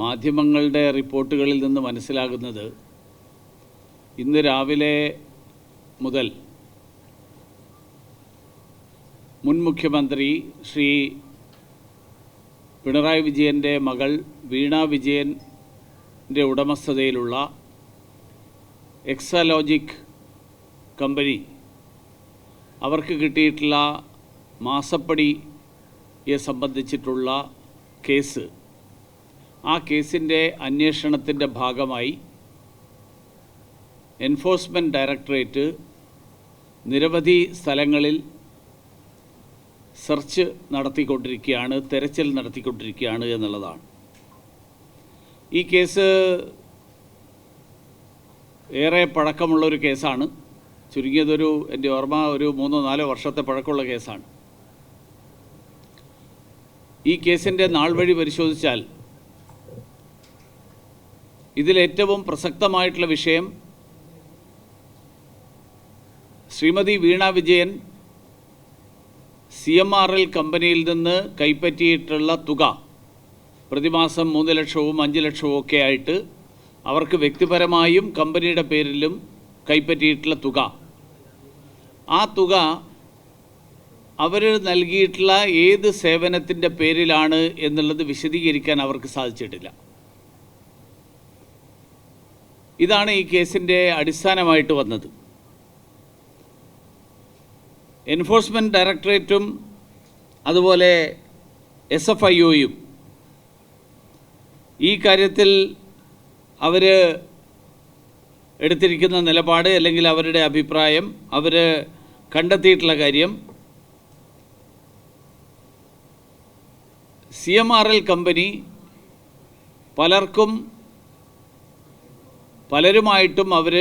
മാധ്യമങ്ങളുടെ റിപ്പോർട്ടുകളിൽ നിന്ന് മനസ്സിലാകുന്നത് ഇന്ന് രാവിലെ മുതൽ മുൻ മുഖ്യമന്ത്രി ശ്രീ പിണറായി വിജയൻ്റെ മകൾ വീണ വിജയൻ്റെ ഉടമസ്ഥതയിലുള്ള എക്സാലോജിക് കമ്പനി അവർക്ക് കിട്ടിയിട്ടുള്ള മാസപ്പടിയെ സംബന്ധിച്ചിട്ടുള്ള കേസ്, ആ കേസിൻ്റെ അന്വേഷണത്തിൻ്റെ ഭാഗമായി എൻഫോഴ്സ്മെൻറ്റ് ഡയറക്ടറേറ്റ് നിരവധി സ്ഥലങ്ങളിൽ സെർച്ച് നടത്തിക്കൊണ്ടിരിക്കുകയാണ്, തെരച്ചിൽ നടത്തിക്കൊണ്ടിരിക്കുകയാണ് എന്നുള്ളതാണ്. ഈ കേസ് ഏറെ പഴക്കമുള്ളൊരു കേസാണ്. ചുരുങ്ങിയതൊരു എൻ്റെ ഓർമ്മ ഒരു 3-4 വർഷത്തെ പഴക്കമുള്ള കേസാണ്. ഈ കേസിൻ്റെ നാൾ വഴി പരിശോധിച്ചാൽ ഇതിലേറ്റവും പ്രസക്തമായിട്ടുള്ള വിഷയം ശ്രീമതി വീണ വിജയൻ CMRL കമ്പനിയിൽ നിന്ന് കൈപ്പറ്റിയിട്ടുള്ള തുക, പ്രതിമാസം 3 ലക്ഷവും 5 ലക്ഷവും ഒക്കെ ആയിട്ട് അവർക്ക് വ്യക്തിപരമായും കമ്പനിയുടെ പേരിലും കൈപ്പറ്റിയിട്ടുള്ള തുക, ആ തുക അവർ നൽകിയിട്ടുള്ള ഏത് സേവനത്തിൻ്റെ പേരിലാണ് എന്നുള്ളത് വിശദീകരിക്കാൻ അവർക്ക് സാധിച്ചിട്ടില്ല. ഇതാണ് ഈ കേസിൻ്റെ അടിസ്ഥാനമായിട്ട് വന്നത്. എൻഫോഴ്സ്മെൻറ്റ് ഡയറക്ടറേറ്റും അതുപോലെ SFIOയും ഈ കാര്യത്തിൽ അവർ എടുത്തിരിക്കുന്ന നിലപാട് അല്ലെങ്കിൽ അവരുടെ അഭിപ്രായം, അവർ കണ്ടെത്തിയിട്ടുള്ള കാര്യം, CMRL കമ്പനി പലരുമായിട്ടും അവർ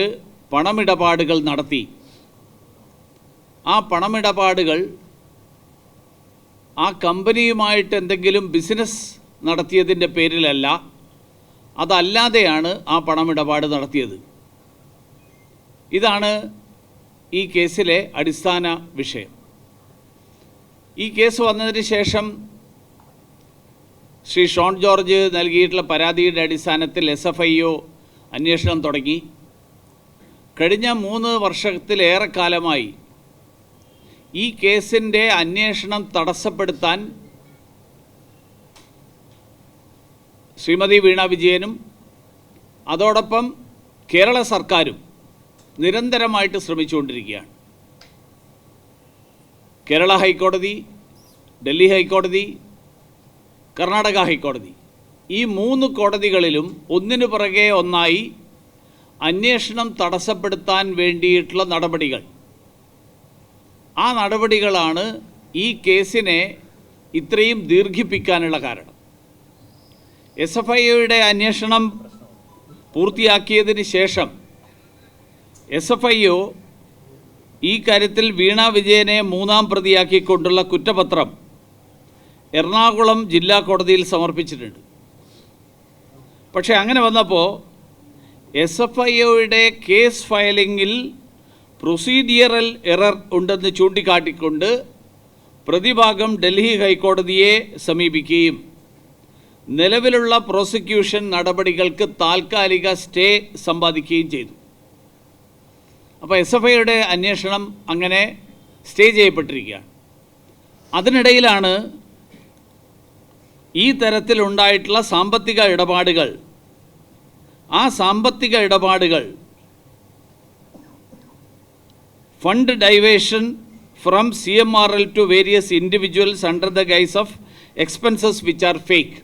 പണമിടപാടുകൾ നടത്തി. ആ പണമിടപാടുകൾ ആ കമ്പനിയുമായിട്ട് എന്തെങ്കിലും ബിസിനസ് നടത്തിയതിൻ്റെ പേരിലല്ല, അതല്ലാതെയാണ് ആ പണമിടപാട് നടത്തിയത്. ഇതാണ് ഈ കേസിലെ അടിസ്ഥാന വിഷയം. ഈ കേസ് വന്നതിന് ശേഷം ശ്രീ ഷോൺ ജോർജ് നൽകിയിട്ടുള്ള പരാതിയുടെ അടിസ്ഥാനത്തിൽ SFIO അന്വേഷണം തുടങ്ങി. കഴിഞ്ഞ 3 വർഷത്തിലേറെ കാലമായി ഈ കേസിൻ്റെ അന്വേഷണം തടസ്സപ്പെടുത്താൻ ശ്രീമതി വീണ വിജയനും അതോടൊപ്പം കേരള സർക്കാരും നിരന്തരമായിട്ട് ശ്രമിച്ചുകൊണ്ടിരിക്കുകയാണ്. കേരള ഹൈക്കോടതി, ഡൽഹി ഹൈക്കോടതി, കർണാടക ഹൈക്കോടതി, ഈ 3 കോടതികളിലും ഒന്നിനു പുറകെ ഒന്നായി അന്വേഷണം തടസ്സപ്പെടുത്താൻ വേണ്ടിയിട്ടുള്ള നടപടികൾ, ആ നടപടികളാണ് ഈ കേസിനെ ഇത്രയും ദീർഘിപ്പിക്കാനുള്ള കാരണം. SFIOയുടെ അന്വേഷണം പൂർത്തിയാക്കിയതിന് ശേഷം SFIO ഈ കാര്യത്തിൽ വീണ വിജയനെ 3ാം പ്രതിയാക്കിക്കൊണ്ടുള്ള കുറ്റപത്രം എറണാകുളം ജില്ലാ കോടതിയിൽ സമർപ്പിച്ചിട്ടുണ്ട്. പക്ഷേ അങ്ങനെ വന്നപ്പോൾ SFIOയുടെ കേസ് ഫയലിങ്ങിൽ പ്രൊസീഡിയറൽ എറർ ഉണ്ടെന്ന് ചൂണ്ടിക്കാട്ടിക്കൊണ്ട് പ്രതിഭാഗം ഡൽഹി ഹൈക്കോടതിയെ സമീപിക്കുകയും നിലവിലുള്ള പ്രോസിക്യൂഷൻ നടപടികൾക്ക് താൽക്കാലിക സ്റ്റേ സമ്പാദിക്കുകയും ചെയ്തു. അപ്പോൾ SFIOയുടെ അന്വേഷണം അങ്ങനെ സ്റ്റേ ചെയ്യപ്പെട്ടിരിക്കുകയാണ്. അതിനിടയിലാണ് ഈ തരത്തിലുണ്ടായിട്ടുള്ള സാമ്പത്തിക ഇടപാടുകൾ, ആ സാമ്പത്തിക ഇടപാടുകൾ fund diversion from CMRL to various individuals under the guise of expenses which are fake,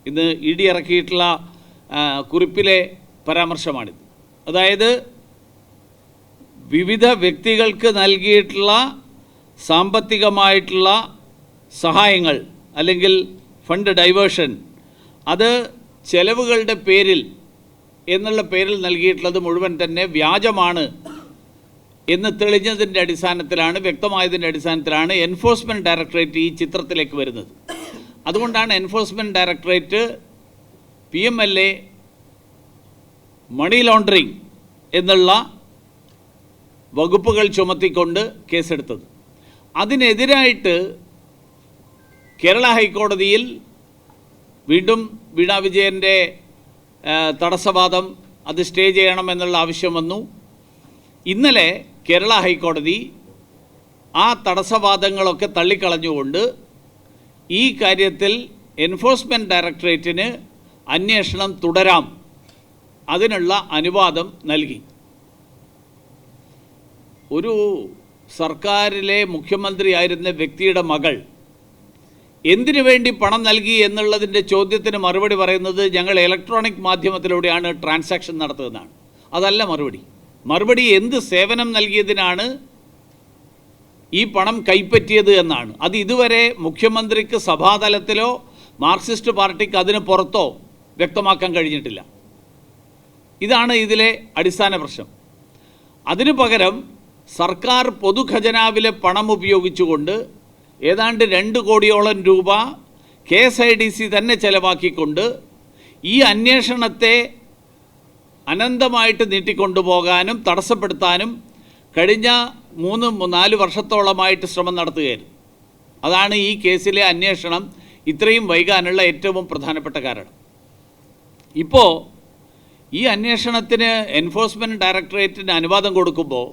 ഇന്ന് ED ഇറക്കിയിട്ടുള്ള കുറിപ്പിലെ പരാമർശമാണിത്. അതായത് വിവിധ വ്യക്തികൾക്ക് നൽകിയിട്ടുള്ള സാമ്പത്തികമായിട്ടുള്ള സഹായങ്ങൾ അല്ലെങ്കിൽ ഫണ്ട് ഡൈവേർഷൻ, അത് ചെലവുകളുടെ പേരിൽ എന്നുള്ള പേരിൽ നൽകിയിട്ടുള്ളത് മുഴുവൻ തന്നെ വ്യാജമാണ് എന്ന് തെളിഞ്ഞതിൻ്റെ അടിസ്ഥാനത്തിലാണ്, വ്യക്തമായതിൻ്റെ അടിസ്ഥാനത്തിലാണ് എൻഫോഴ്സ്മെൻറ്റ് ഡയറക്ടറേറ്റ് ഈ ചിത്രത്തിലേക്ക് വരുന്നത്. അതുകൊണ്ടാണ് enforcement directorate PMLA money laundering എന്നുള്ള വകുപ്പുകൾ ചുമത്തിക്കൊണ്ട് കേസെടുത്തത്. അതിനെതിരായിട്ട് കേരള ഹൈക്കോടതിയിൽ വീണ്ടും വീണ വിജയൻ്റെ തടസ്സവാദം അത് സ്റ്റേ ചെയ്യണമെന്നുള്ള ആവശ്യം വന്നു. ഇന്നലെ കേരള ഹൈക്കോടതി ആ തടസ്സവാദങ്ങളൊക്കെ തള്ളിക്കളഞ്ഞുകൊണ്ട് ഈ കാര്യത്തിൽ എൻഫോഴ്സ്മെൻറ്റ് ഡയറക്ടറേറ്റിന് അന്വേഷണം തുടരാം, അതിനുള്ള അനുവാദം നൽകി. ഒരു സർക്കാരിലെ മുഖ്യമന്ത്രിയായിരുന്ന വ്യക്തിയുടെ മകൾ എന്തിനു വേണ്ടി പണം നൽകി എന്നുള്ളതിൻ്റെ ചോദ്യത്തിന് മറുപടി പറയുന്നത് ഞങ്ങൾ ഇലക്ട്രോണിക് മാധ്യമത്തിലൂടെയാണ് ട്രാൻസാക്ഷൻ നടത്തുന്നതാണ്. അതല്ല മറുപടി എന്ത് സേവനം നൽകിയതിനാണ് ഈ പണം കൈപ്പറ്റിയത് എന്നാണ്. അത് ഇതുവരെ മുഖ്യമന്ത്രിക്ക് സഭാതലത്തിലോ മാർക്സിസ്റ്റ് പാർട്ടിക്ക് അതിന് പുറത്തോ വ്യക്തമാക്കാൻ കഴിഞ്ഞിട്ടില്ല. ഇതാണ് ഇതിലെ അടിസ്ഥാന പ്രശ്നം. അതിനു പകരം സർക്കാർ പൊതുഖജനാവിലെ പണം ഉപയോഗിച്ചുകൊണ്ട് ഏതാണ്ട് 2 കോടിയോളം രൂപ KSIDC തന്നെ ചെലവാക്കിക്കൊണ്ട് ഈ അന്വേഷണത്തെ അനന്തമായിട്ട് നീട്ടിക്കൊണ്ടുപോകാനും തടസ്സപ്പെടുത്താനും കഴിഞ്ഞ 3-4 വർഷത്തോളമായിട്ട് ശ്രമം നടത്തുകയായിരുന്നു. അതാണ് ഈ കേസിലെ അന്വേഷണം ഇത്രയും വൈകാനുള്ള ഏറ്റവും പ്രധാനപ്പെട്ട കാരണം. ഇപ്പോൾ ഈ അന്വേഷണത്തിന് എൻഫോഴ്സ്മെൻറ്റ് ഡയറക്ടറേറ്റിന് അനുവാദം കൊടുക്കുമ്പോൾ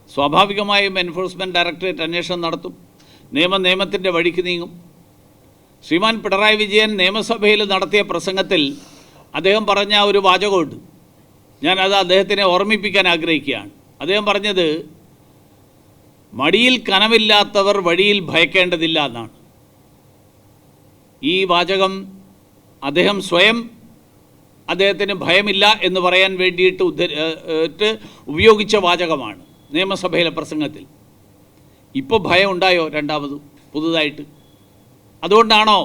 സ്വാഭാവികമായും എൻഫോഴ്സ്മെൻറ്റ് ഡയറക്ടറേറ്റ് അന്വേഷണം നടത്തും, നിയമത്തിൻ്റെ വഴിക്ക് നീങ്ങും. ശ്രീമാൻ പിണറായി വിജയൻ നിയമസഭയിൽ നടത്തിയ പ്രസംഗത്തിൽ അദ്ദേഹം പറഞ്ഞ ഒരു വാചകമുണ്ട്, ഞാനത് അദ്ദേഹത്തിനെ ഓർമ്മിപ്പിക്കാൻ ആഗ്രഹിക്കുകയാണ്. അദ്ദേഹം പറഞ്ഞത് മടിയിൽ കനമില്ലാത്തവർ വഴിയിൽ ഭയക്കേണ്ടതില്ല എന്നാണ്. ഈ വാചകം അദ്ദേഹം സ്വയം അദ്ദേഹത്തിന് ഭയമില്ല എന്ന് പറയാൻ വേണ്ടിയിട്ട് ഉപയോഗിച്ച വാചകമാണ് നിയമസഭയിലെ പ്രസംഗത്തിൽ. ഇപ്പോൾ ഭയം ഉണ്ടായോ രണ്ടാമതും പുതുതായിട്ട്? അതുകൊണ്ടാണോ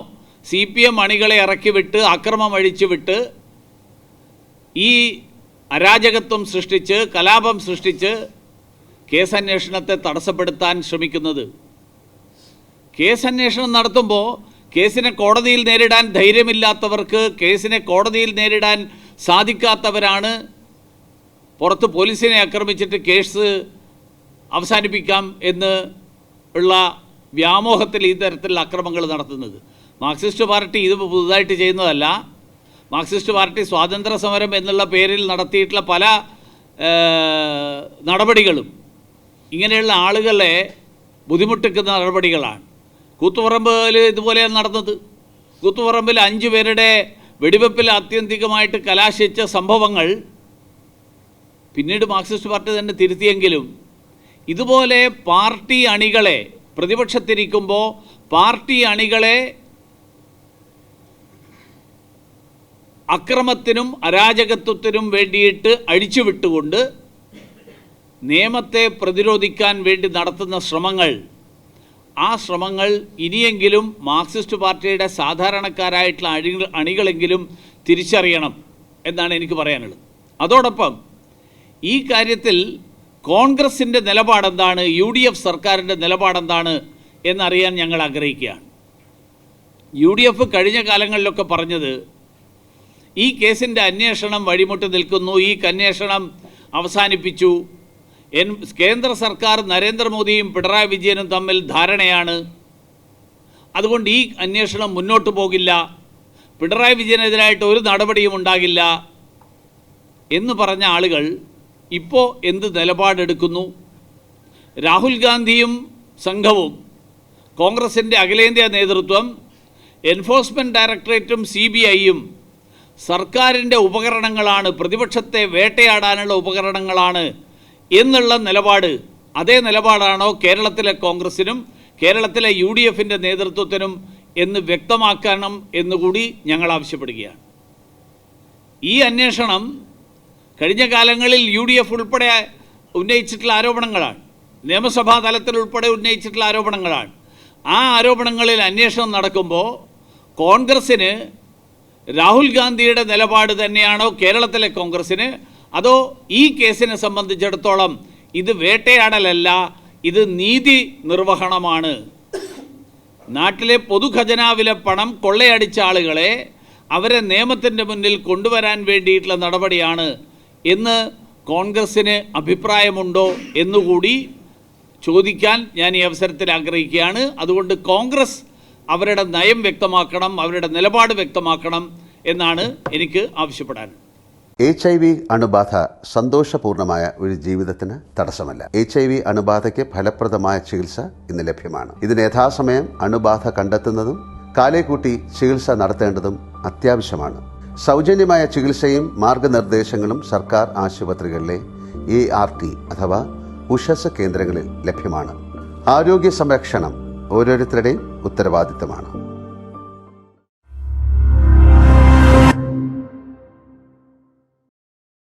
CPM അണികളെ ഇറക്കി വിട്ട് അക്രമം അഴിച്ചു വിട്ട് ഈ അരാജകത്വം സൃഷ്ടിച്ച് കലാപം സൃഷ്ടിച്ച് കേസന്വേഷണത്തെ തടസ്സപ്പെടുത്താൻ ശ്രമിക്കുന്നത്? കേസന്വേഷണം നടത്തുമ്പോൾ കേസിനെ കോടതിയിൽ നേരിടാൻ ധൈര്യമില്ലാത്തവർക്ക്, കേസിനെ കോടതിയിൽ നേരിടാൻ സാധിക്കാത്തവരാണ് പുറത്ത് പോലീസിനെ ആക്രമിച്ചിട്ട് കേസ് അവസാനിപ്പിക്കാം എന്ന് ഉള്ള വ്യാമോഹത്തിൽ ഈ തരത്തിലുള്ള അക്രമങ്ങൾ നടത്തുന്നത്. മാർക്സിസ്റ്റ് പാർട്ടി ഇത് പുതുതായിട്ട് ചെയ്യുന്നതല്ല. മാർക്സിസ്റ്റ് പാർട്ടി സ്വാതന്ത്ര്യ സമരം എന്നുള്ള പേരിൽ നടത്തിയിട്ടുള്ള പല നടപടികളും ഇങ്ങനെയുള്ള ആളുകളെ ബുദ്ധിമുട്ടിക്കുന്ന നടപടികളാണ്. കൂത്തുപറമ്പിൽ ഇതുപോലെയാണ് നടന്നത്. കൂത്തുപറമ്പിൽ 5 പേരുടെ വെടിവെപ്പിൽ ആത്യന്തികമായിട്ട് കലാശിച്ച സംഭവങ്ങൾ പിന്നീട് മാർക്സിസ്റ്റ് പാർട്ടി തന്നെ തിരുത്തിയെങ്കിലും ഇതുപോലെ പാർട്ടി അണികളെ, പ്രതിപക്ഷത്തിരിക്കുമ്പോൾ പാർട്ടി അണികളെ അക്രമത്തിനും അരാജകത്വത്തിനും വേണ്ടിയിട്ട് അഴിച്ചുവിട്ടുകൊണ്ട് നിയമത്തെ പ്രതിരോധിക്കാൻ വേണ്ടി നടത്തുന്ന ശ്രമങ്ങൾ, ആ ശ്രമങ്ങൾ ഇനിയെങ്കിലും മാർക്സിസ്റ്റ് പാർട്ടിയുടെ സാധാരണക്കാരായിട്ടുള്ള അണികളെങ്കിലും തിരിച്ചറിയണം എന്നാണ് എനിക്ക് പറയാനുള്ളത്. അതോടൊപ്പം ഈ കാര്യത്തിൽ കോൺഗ്രസിൻ്റെ നിലപാടെന്താണ്, UDF സർക്കാരിൻ്റെ നിലപാടെന്താണ് എന്നറിയാൻ ഞങ്ങൾ ആഗ്രഹിക്കുകയാണ്. UDF കഴിഞ്ഞ കാലങ്ങളിലൊക്കെ പറഞ്ഞത് ഈ കേസിൻ്റെ അന്വേഷണം വഴിമുട്ടി നിൽക്കുന്നു, ഈ അന്വേഷണം അവസാനിപ്പിച്ചു, കേന്ദ്ര സർക്കാർ നരേന്ദ്രമോദിയും പിണറായി വിജയനും തമ്മിൽ ധാരണയാണ്, അതുകൊണ്ട് ഈ അന്വേഷണം മുന്നോട്ട് പോകില്ല, പിണറായി വിജയനെതിരായിട്ട് ഒരു നടപടിയും ഉണ്ടാകില്ല എന്ന് പറഞ്ഞ ആളുകൾ ഇപ്പോൾ എന്ത് നിലപാടെടുക്കുന്നു? രാഹുൽ ഗാന്ധിയും സംഘവും, കോൺഗ്രസിൻ്റെ അഖിലേന്ത്യാ നേതൃത്വം, എൻഫോഴ്സ്മെൻറ്റ് ഡയറക്ടറേറ്റും CBIയും സർക്കാരിൻ്റെ ഉപകരണങ്ങളാണ്, പ്രതിപക്ഷത്തെ വേട്ടയാടാനുള്ള ഉപകരണങ്ങളാണ് എന്നുള്ള നിലപാട്, അതേ നിലപാടാണോ കേരളത്തിലെ കോൺഗ്രസിനും കേരളത്തിലെ UDFൻ്റെ നേതൃത്വത്തിനും എന്ന് വ്യക്തമാക്കണം എന്നുകൂടി ഞങ്ങൾ ആവശ്യപ്പെടുകയാണ്. ഈ അന്വേഷണം കഴിഞ്ഞ കാലങ്ങളിൽ UDF ഉൾപ്പെടെ ഉന്നയിച്ചിട്ടുള്ള ആരോപണങ്ങളാണ്, നിയമസഭാ തലത്തിൽ ഉൾപ്പെടെ ഉന്നയിച്ചിട്ടുള്ള ആരോപണങ്ങളാണ്. ആ ആരോപണങ്ങളിൽ അന്വേഷണം നടക്കുമ്പോൾ കോൺഗ്രസ്സിന് രാഹുൽ ഗാന്ധിയുടെ നിലപാട് തന്നെയാണോ കേരളത്തിലെ കോൺഗ്രസ്സിന്, അതോ ഈ കേസിനെ സംബന്ധിച്ചിടത്തോളം ഇത് വേട്ടയാടലല്ല, ഇത് നീതി നിർവഹണമാണ്, നാട്ടിലെ പൊതുഖജനാവിലെ പണം കൊള്ളയടിച്ച ആളുകളെ അവരെ നിയമത്തിൻ്റെ മുന്നിൽ കൊണ്ടുവരാൻ വേണ്ടിയിട്ടുള്ള നടപടിയാണ് എന്ന് കോൺഗ്രസ്സിന് അഭിപ്രായമുണ്ടോ എന്നുകൂടി ചോദിക്കാൻ ഞാൻ ഈ അവസരത്തിൽ ആഗ്രഹിക്കുകയാണ്. അതുകൊണ്ട് കോൺഗ്രസ് അവരുടെ നയം വ്യക്തമാക്കണം, അവരുടെ നിലപാട് വ്യക്തമാക്കണം എന്നാണ് എനിക്ക് ആവശ്യപ്പെടാൻ. HIV അണുബാധ സന്തോഷപൂർണമായ ഒരു ജീവിതത്തിന് തടസ്സമല്ല. HIV അണുബാധയ്ക്ക് ഫലപ്രദമായ ചികിത്സ ഇന്ന് ലഭ്യമാണ്. ഇതിന് യഥാസമയം അണുബാധ കണ്ടെത്തുന്നതും കാലേക്കൂട്ടി ചികിത്സ നടത്തേണ്ടതും അത്യാവശ്യമാണ്. സൗജന്യമായ ചികിത്സയും മാർഗനിർദ്ദേശങ്ങളും സർക്കാർ ആശുപത്രികളിലെ ART അഥവാ ഉഷസ് കേന്ദ്രങ്ങളിൽ ലഭ്യമാണ്. ആരോഗ്യ സംരക്ഷണം ഓരോരുത്തരുടെയും ഉത്തരവാദിത്തമാണ്.